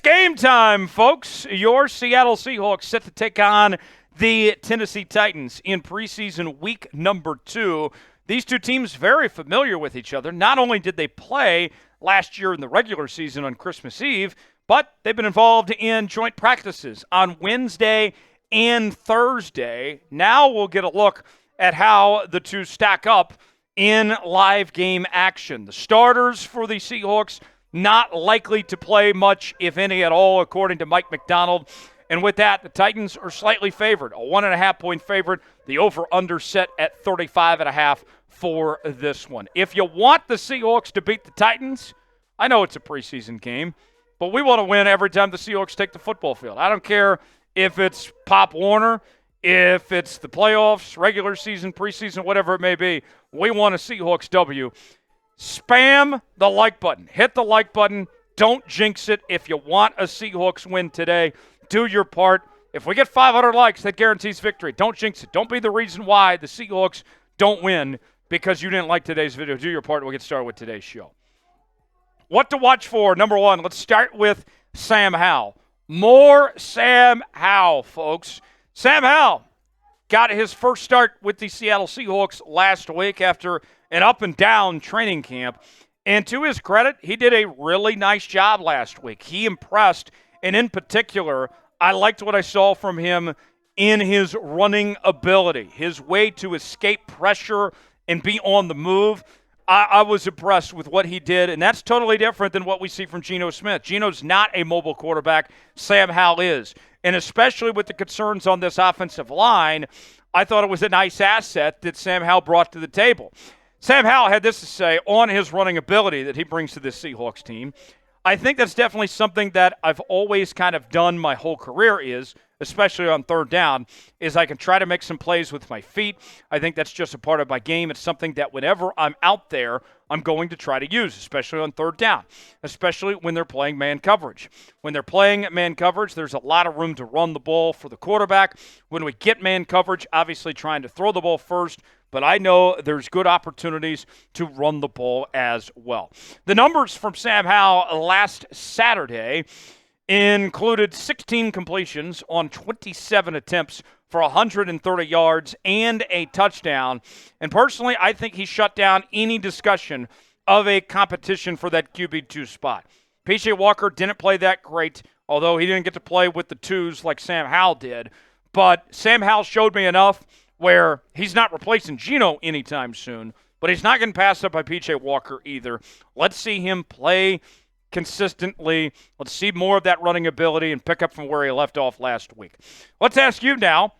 It's game time, folks. Your Seattle Seahawks set to take on the Tennessee Titans in preseason week number 2. These two teams very familiar with each other. Not only did they play last year in the regular season on Christmas Eve, but they've been involved in joint practices on Wednesday and Thursday. Now we'll get a look at how the two stack up in live game action. The starters for the Seahawks not likely to play much, if any at all, according to Mike Macdonald. And with that, the Titans are slightly favored, a 1.5-point favorite. The over-under set at 35.5 for this one. If you want the Seahawks to beat the Titans, I know it's a preseason game, but we want to win every time the Seahawks take the football field. I don't care if it's Pop Warner, if it's the playoffs, regular season, preseason, whatever it may be. We want a Seahawks W. Spam the like button. Hit the like button. Don't jinx it. If you want a Seahawks win today, do your part. If we get 500 likes, that guarantees victory. Don't jinx it. Don't be the reason why the Seahawks don't win because you didn't like today's video. Do your part. We'll get started with today's show. What to watch for? Number one, let's start with Sam Howell. More Sam Howell, folks. Sam Howell got his first start with the Seattle Seahawks last week after an up-and-down training camp. And to his credit, he did a really nice job last week. He impressed, and in particular, I liked what I saw from him in his running ability, his way to escape pressure and be on the move. I was impressed with what he did, and that's totally different than what we see from Geno Smith. Geno's not a mobile quarterback. Sam Howell is. And especially with the concerns on this offensive line, I thought it was a nice asset that Sam Howell brought to the table. Sam Howell had this to say on his running ability that he brings to this Seahawks team. I think that's definitely something that I've always kind of done my whole career is, especially on third down, is I can try to make some plays with my feet. I think that's just a part of my game. It's something that whenever I'm out there, I'm going to try to use, especially on third down, especially when they're playing man coverage. When they're playing man coverage, there's a lot of room to run the ball for the quarterback. When we get man coverage, obviously trying to throw the ball first, but I know there's good opportunities to run the ball as well. The numbers from Sam Howell last Saturday included 16 completions on 27 attempts for 130 yards and a touchdown. And personally, I think he shut down any discussion of a competition for that QB2 spot. P.J. Walker didn't play that great, although he didn't get to play with the twos like Sam Howell did. But Sam Howell showed me enough where he's not replacing Geno anytime soon, but he's not getting passed up by P.J. Walker either. Let's see him play consistently. Let's see more of that running ability and pick up from where he left off last week. Let's ask you now,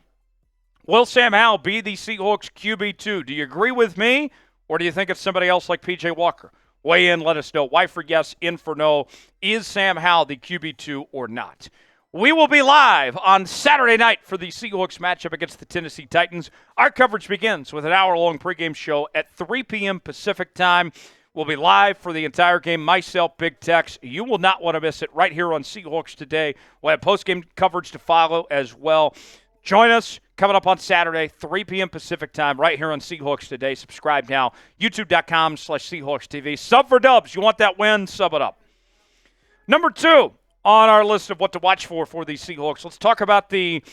will Sam Howell be the Seahawks QB2? Do you agree with me, or do you think it's somebody else like P.J. Walker? Weigh in, let us know. Y for yes, in for no. Is Sam Howell the QB2 or not? We will be live on Saturday night for the Seahawks matchup against the Tennessee Titans. Our coverage begins with an hour-long pregame show at 3 p.m. Pacific time. We'll be live for the entire game. Myself, Big Tex. You will not want to miss it right here on Seahawks Today. We'll have post-game coverage to follow as well. Join us coming up on Saturday, 3 p.m. Pacific time, right here on Seahawks Today. Subscribe now, youtube.com/Seahawks TV. Sub for dubs. You want that win? Sub it up. Number 2 on our list of what to watch for the Seahawks. Let's talk about the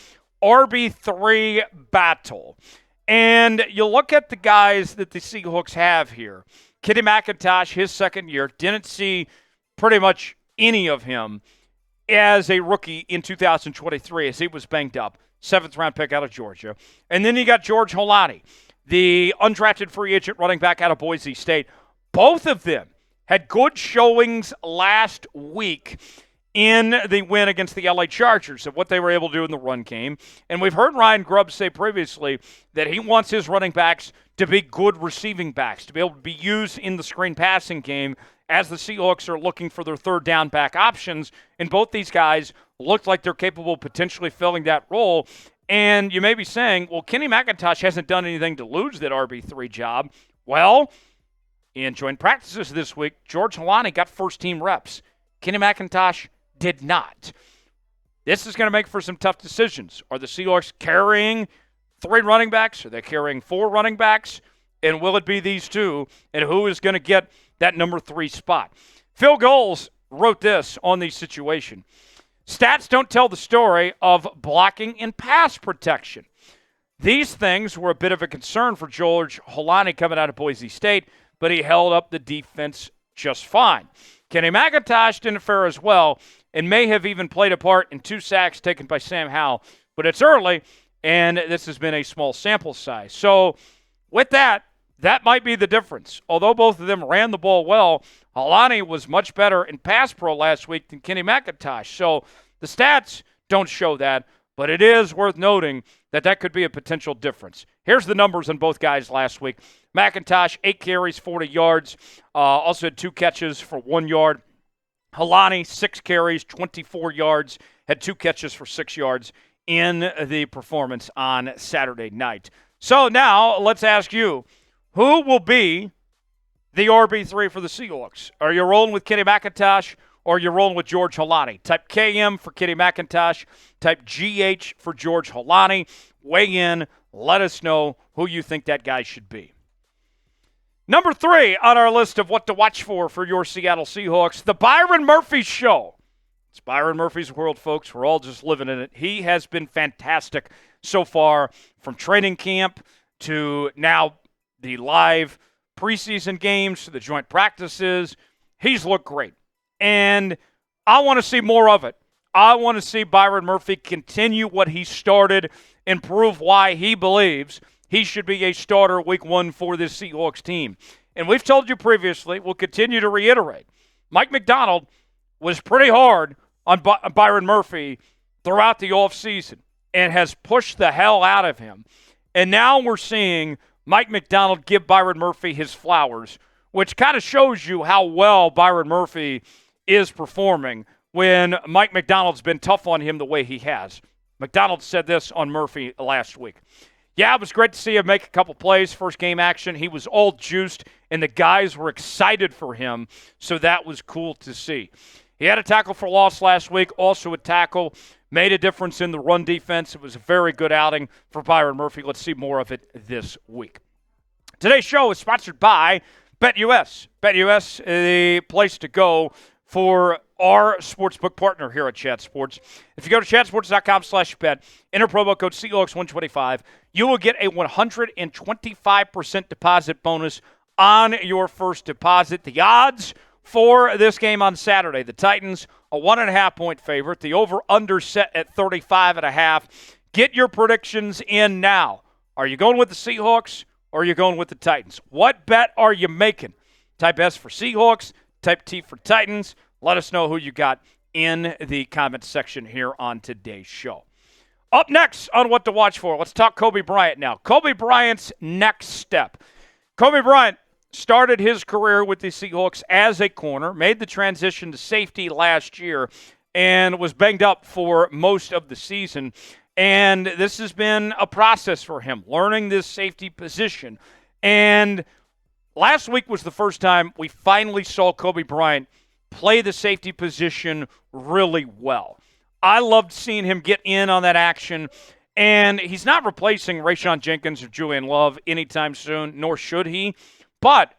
RB3 battle. And you look at the guys that the Seahawks have here. Kenny McIntosh, his second year, didn't see pretty much any of him as a rookie in 2023 as he was banged up. 7th-round pick out of Georgia. And then you got George Holani, the undrafted free agent running back out of Boise State. Both of them had good showings last week in the win against the LA Chargers of what they were able to do in the run game. And we've heard Ryan Grubb say previously that he wants his running backs to be good receiving backs, to be able to be used in the screen passing game as the Seahawks are looking for their third down back options. And both these guys look like they're capable of potentially filling that role. And you may be saying, well, Kenny McIntosh hasn't done anything to lose that RB3 job. Well, in joint practices this week, George Holani got first-team reps. Kenny McIntosh did not. This is going to make for some tough decisions. Are the Seahawks carrying 3 running backs? Are they carrying 4 running backs? And will it be these two? And who is going to get that number 3 spot? Field goals wrote this on the situation. Stats don't tell the story of blocking and pass protection. These things were a bit of a concern for George Holani coming out of Boise State, but he held up the defense just fine. Kenny McIntosh didn't fare as well and may have even played a part in 2 sacks taken by Sam Howell, but it's early, and this has been a small sample size. So with that might be the difference. Although both of them ran the ball well, Holani was much better in pass pro last week than Kenny McIntosh. So the stats don't show that, but it is worth noting that could be a potential difference. Here's the numbers on both guys last week. McIntosh, 8 carries, 40 yards. Also had 2 catches for 1 yard. Holani, 6 carries, 24 yards. Had 2 catches for 6 yards in the performance on Saturday night. So now let's ask you, who will be the RB3 for the Seahawks? Are you rolling with Kenny McIntosh or are you rolling with George Holani? Type KM for Kenny McIntosh. Type GH for George Holani. Weigh in. Let us know who you think that guy should be. Number 3 on our list of what to watch for your Seattle Seahawks, the Byron Murphy Show. It's Byron Murphy's world, folks. We're all just living in it. He has been fantastic so far, from training camp to now the live preseason games to the joint practices. He's looked great. And I want to see more of it. I want to see Byron Murphy continue what he started and prove why he believes he should be a starter week 1 for this Seahawks team. And we've told you previously, we'll continue to reiterate, Mike Macdonald was pretty hard on Byron Murphy throughout the offseason and has pushed the hell out of him. And now we're seeing Mike Macdonald give Byron Murphy his flowers, which kind of shows you how well Byron Murphy is performing when Mike Macdonald's been tough on him the way he has. Macdonald said this on Murphy last week. Yeah, it was great to see him make a couple plays, first game action. He was all juiced, and the guys were excited for him, so that was cool to see. He had a tackle for loss last week, also a tackle, made a difference in the run defense. It was a very good outing for Byron Murphy. Let's see more of it this week. Today's show is sponsored by BetUS. BetUS, the place to go for our sportsbook partner here at Chat Sports. If you go to chatsports.com/bet, enter promo code Seahawks125, you will get a 125% deposit bonus on your first deposit. The odds for this game on Saturday, the Titans, a 1.5-point favorite. The over-under set at 35.5. Get your predictions in now. Are you going with the Seahawks or are you going with the Titans? What bet are you making? Type S for Seahawks. Type T for Titans. Let us know who you got in the comments section here on today's show. Up next on What to Watch For, let's talk Kobe Bryant now. Kobe Bryant's next step. Kobe Bryant started his career with the Seahawks as a corner, made the transition to safety last year, and was banged up for most of the season. And this has been a process for him, learning this safety position. And last week was the first time we finally saw Kobe Bryant play the safety position really well. I loved seeing him get in on that action, and he's not replacing Rayshon Jenkins or Julian Love anytime soon, nor should he. But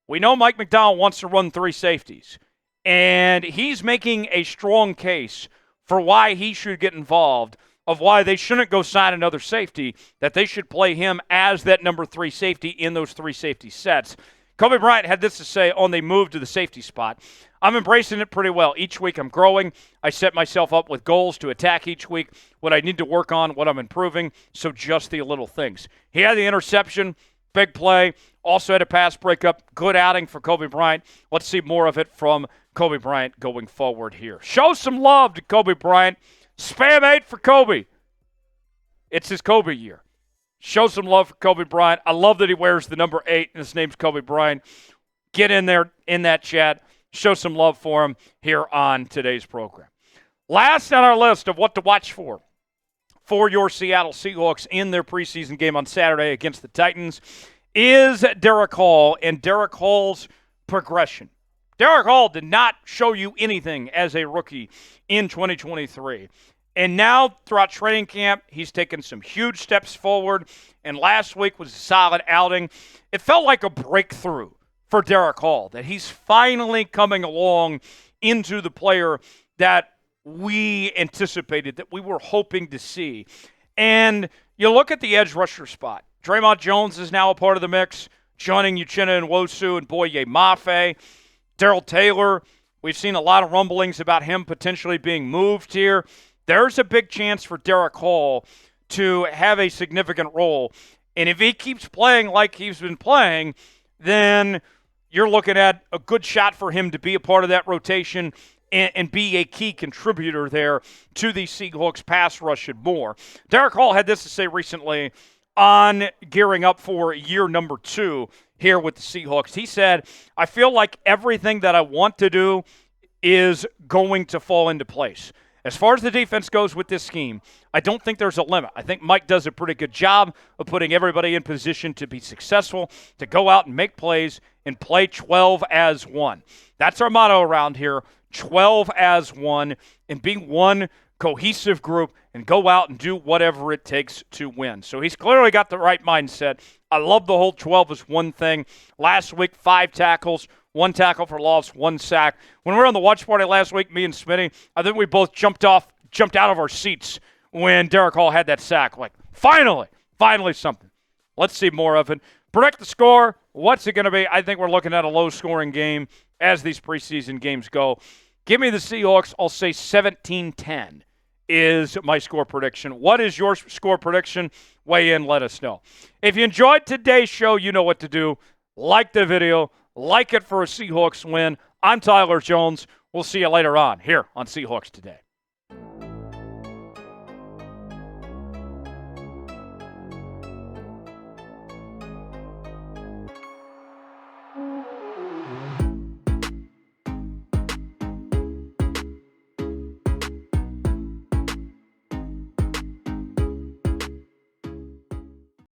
we know Mike Macdonald wants to run 3 safeties, and he's making a strong case for why he should get involved, of why they shouldn't go sign another safety, that they should play him as that number 3 safety in those 3 safety sets. Kobe Bryant had this to say on the move to the safety spot. I'm embracing it pretty well. Each week I'm growing. I set myself up with goals to attack each week, what I need to work on, what I'm improving, so just the little things. He had the interception, big play, also had a pass breakup, good outing for Kobe Bryant. Let's see more of it from Kobe Bryant going forward here. Show some love to Kobe Bryant. Spam 8 for Kobe. It's his Kobe year. Show some love for Kobe Bryant. I love that he wears the number 8, and his name's Kobe Bryant. Get in there in that chat. Show some love for him here on today's program. Last on our list of what to watch for your Seattle Seahawks in their preseason game on Saturday against the Titans is Derek Hall and Derek Hall's progression. Derek Hall did not show you anything as a rookie in 2023. And now, throughout training camp, he's taken some huge steps forward. And last week was a solid outing. It felt like a breakthrough for Derek Hall, that he's finally coming along into the player that we anticipated, that we were hoping to see. And you look at the edge rusher spot. Draymond Jones is now a part of the mix, joining Uchenna Nwosu and Boye Mafe. Darrell Taylor, we've seen a lot of rumblings about him potentially being moved here. There's a big chance for Derek Hall to have a significant role. And if he keeps playing like he's been playing, then you're looking at a good shot for him to be a part of that rotation and be a key contributor there to the Seahawks pass rush and more. Derek Hall had this to say recently on gearing up for year number 2 here with the Seahawks. He said, I feel like everything that I want to do is going to fall into place. As far as the defense goes with this scheme, I don't think there's a limit. I think Mike does a pretty good job of putting everybody in position to be successful, to go out and make plays and play 12 as one. That's our motto around here, 12 as one, and be one cohesive group and go out and do whatever it takes to win. So he's clearly got the right mindset. I love the whole 12 as one thing. Last week, 5 tackles, 1 tackle for loss, 1 sack. When we were on the watch party last week, me and Smitty, I think we both jumped out of our seats when Derek Hall had that sack. Like, finally something. Let's see more of it. Predict the score. What's it going to be? I think we're looking at a low-scoring game as these preseason games go. Give me the Seahawks. I'll say 17-10 is my score prediction. What is your score prediction? Weigh in, let us know. If you enjoyed today's show, you know what to do. Like the video. Like it for a Seahawks win. I'm Tyler Jones. We'll see you later on here on Seahawks Today.